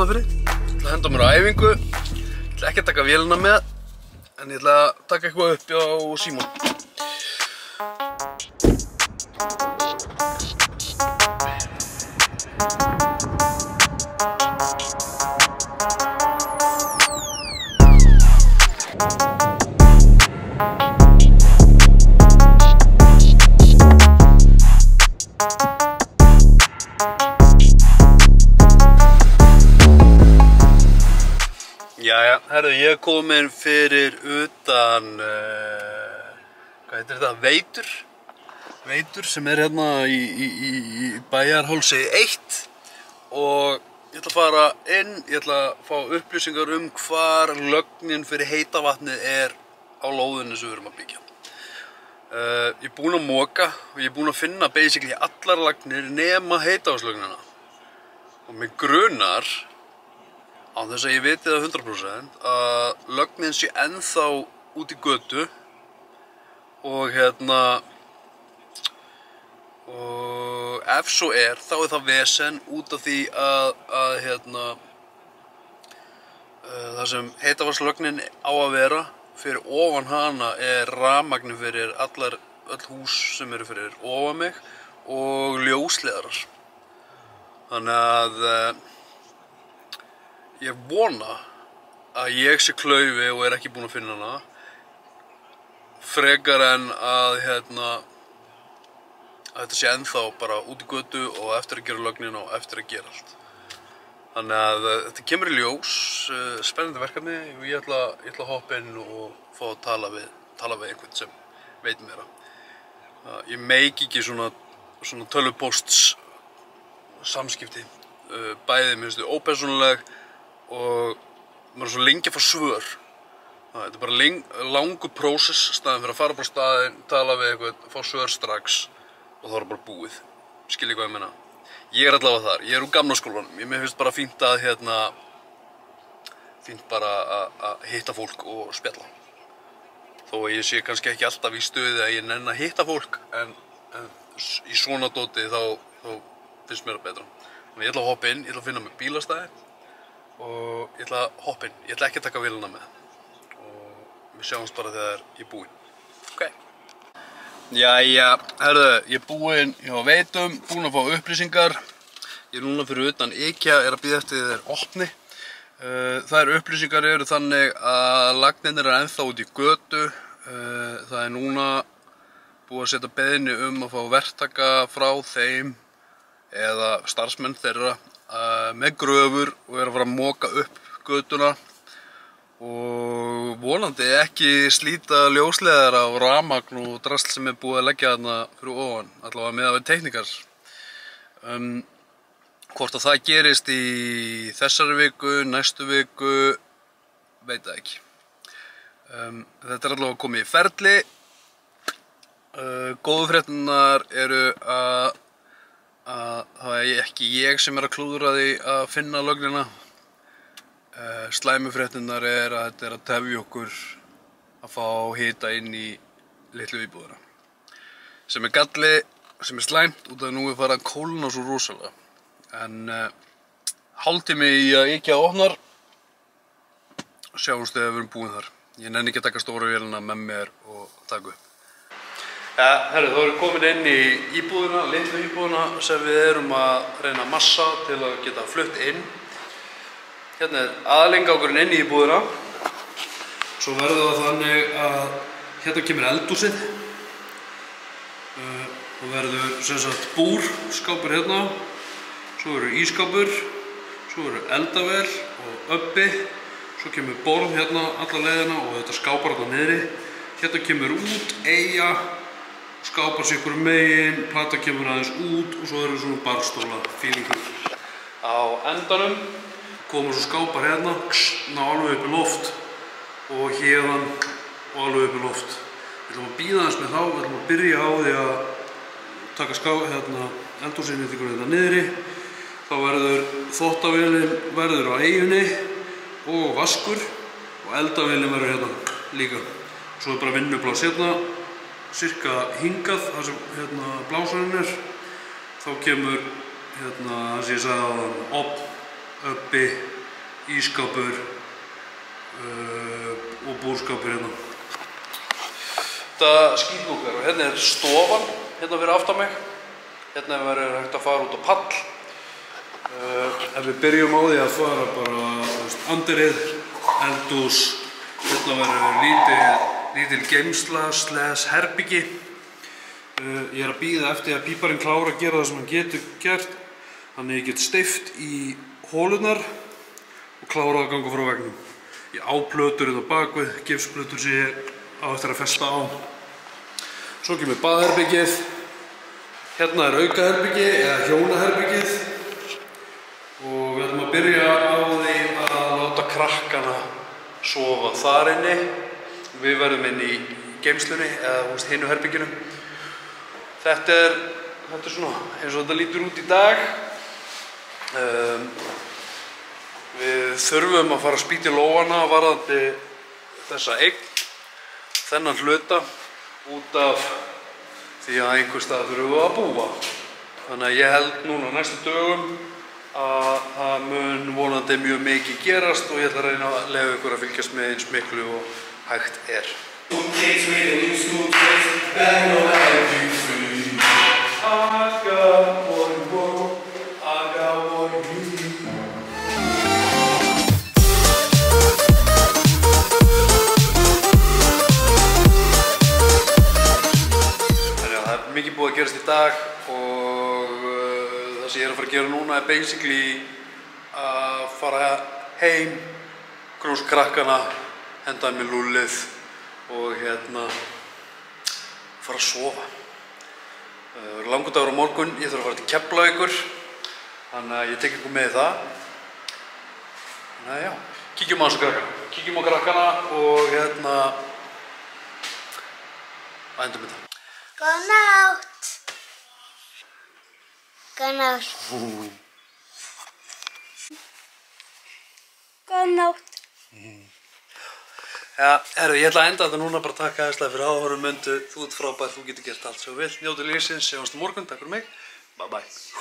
Hafnarfirði. Ég ætla að henda mér á æfingu. Ég ætla ekki að taka vélina með, en ég ætla að taka eitthvað upp á símann. Jæja, herðu, ég er komin fyrir utan, hvað heitir þetta, Veitur sem er hérna í Bæjarhálsi 1 og ég ætla að fara inn, ég ætla að fá upplýsingar hvar lögnin fyrir heita vatnið er á lóðinni sem við erum að byggja. Ég er búinn að moka og ég er búinn að finna basically allar lagnir nema heitavatnslögnina og mig grunar á þess að ég viti það 100% að lögnin sé ennþá út í götu og og ef svo er þá er það vesen út af því að það sem heitavatnslögnin á að vera fyrir ofan hana er rafmagn fyrir öll hús sem eru fyrir ofan mig og ljósleiðarar. Þannig að ég vona að ég sé klaufi og er ekki búinn að finna hana frekar en að þetta sé ennþá bara út í götu og eftir að gera lögnina og eftir að gera allt. Þannig að þetta kemur í ljós, spennandi verkefni og ég ætla að hoppa inn og fá að tala við einhvern sem veit meira. Ég meik ekki svona tölvupósts samskipti, bæði mér finnst þau ópersónuleg og maður er svo lengi að fá svör. Þetta er bara langur prósess staðinn fyrir að fara bara á staðinn, tala við eitthvað, fá svör strax og þá er bara búið. Skiljið hvað ég meina? Ég er allavega þar, ég er úr gamla skólanum. Mér finnst bara fínt að að hitta fólk og spjalla. Þó að ég sé kannski ekki alltaf í stöði að ég nenni að hitta fólk, en í svona dóti þá finnst mér það betra. Þannig ég ætla að hoppa inn, ég ætla að finna mér bílastæði og ég ætla að hoppa inn. Ég ætla ekki að taka vélina með og við sjáumst bara þegar ég er búinn. Ok. Jæja, herðu, ég er búinn hjá Veitum, búinn að fá upplýsingar. Ég er núna fyrir utan IKEA, er að bíða eftir þeir opni. Þær upplýsingar eru þannig að lagnirnar eru ennþá út í götu. Það er núna búið að setja beiðni að fá verktaka frá þeim eða starfsmenn þeirra með gröfur og er að fara að moka upp götuna og vonandi ekki slíta ljósleiðara og rafmagn og drasl sem er búið að leggja þarna fyrir ofan, allavega með að við teknikar. Hvort að það gerist í þessari viku, næstu viku, veit það ekki. Þetta er allavega komið í ferli. Góðu fréttirnar eru að það er ekki ég sem er að klúðra því að finna lögnina. Slæmu fréttirnar er að þetta er að tefja okkur að fá hita inn í litlu íbúðina. Sem er galli, sem er slæmt út af nú er farið að kólna svo rosalega. En hálftími í að IKEA opnar, sjáumst þegar við erum búin þar. Ég nenni ekki að taka stóra vélina með mér og taka upp. Herru, þá erum við komin inn í íbúðina, litlu íbúðina sem við erum að reyna að massa til að geta flutt inn. Hérna er aðalingangurinn inn í íbúðina. Svo verður það þannig að hérna kemur eldhúsið. Það verður sem sagt búr, skápur hérna. Svo verður ískápur, svo verður eldavél og öbbi. Svo kemur borð hérna alla leiðina og þetta skápar hérna niðri. Hérna kemur út eyja, skápar sig ykkur megin, plata kemur aðeins út og svo eru svona barstóla fílingur. Á endanum koma svo skápar hérna, ná alveg upp í loft og hérðan og alveg upp í loft. Við ætlum að bíða aðeins með þá, við ætlum að byrja á því að taka eldhúsinnréttinguna hérna niðri. Þá verður þvottavélin verður á eyjunni og vaskur og eldavélin verður hérna líka. Svo er bara vinnupláss hérna, cirka hingað, þar sem blásurinn er. Þá kemur það sem ég sagði áðan, ofn, öbbi ísskápur og búrskapur hérna. Þetta skítlúkar og hérna stofan, hérna fyrir aftan mig. Hérna verður hægt að fara út á pall. Ef við byrjum á því að fara bara andirið, eldhús, hérna verður lítil geymsla / herbyggi. Ég að bíða eftir að píparinn klára að gera það sem hann getur gert. Þannig ég get steypt í hólurnar og klára að ganga frá veggnum. Ég á plötur hérna bakvið, gifsplötur sem ég á eftir að festa á. Svo kemur baðherbyggið. Hérna aukaherbyggi eða hjónaherbyggið. Og við ætlum að byrja á því að láta krakkana sofa þar inni. Við verðum inn í geymslunni eða hinu herbygginu. Þetta er svona eins og þetta lítur út í dag. Við þurfum að fara að spýta í lófana varðandi þessa eign, þennan hluta, út af því að einhvers staðar þurfum við að búa. Þannig að ég held núna næstu dögum að það mun vonandi mjög mikið gerast og ég ætla að reyna að leyfa ykkur að fylgjast með eins miklu og hægt er. Mikið búið að gerast í dag og það sem ég er að fara að gera núna er basically að fara heim, knúsa krakkana, henda með lúllið og fara að sofa. Það verður langur dagur á morgun, ég þarf að fara til Keflavíkur, þannig að ég tek ykkur með í það. Þannig að já, kíkjum á þessu krakkana. Kíkjum á krakkana og að endum þetta. Góða nátt. Góða nátt. Góða nátt. Já, ég ætla að enda þetta núna, bara takk aðeinslega fyrir áhorfum. Mundu, þú ert frábær, þú getur gert allt sem þú vilt. Njótu lífsins, sjáumst á morgun, takk fyrir mig. Bye bye.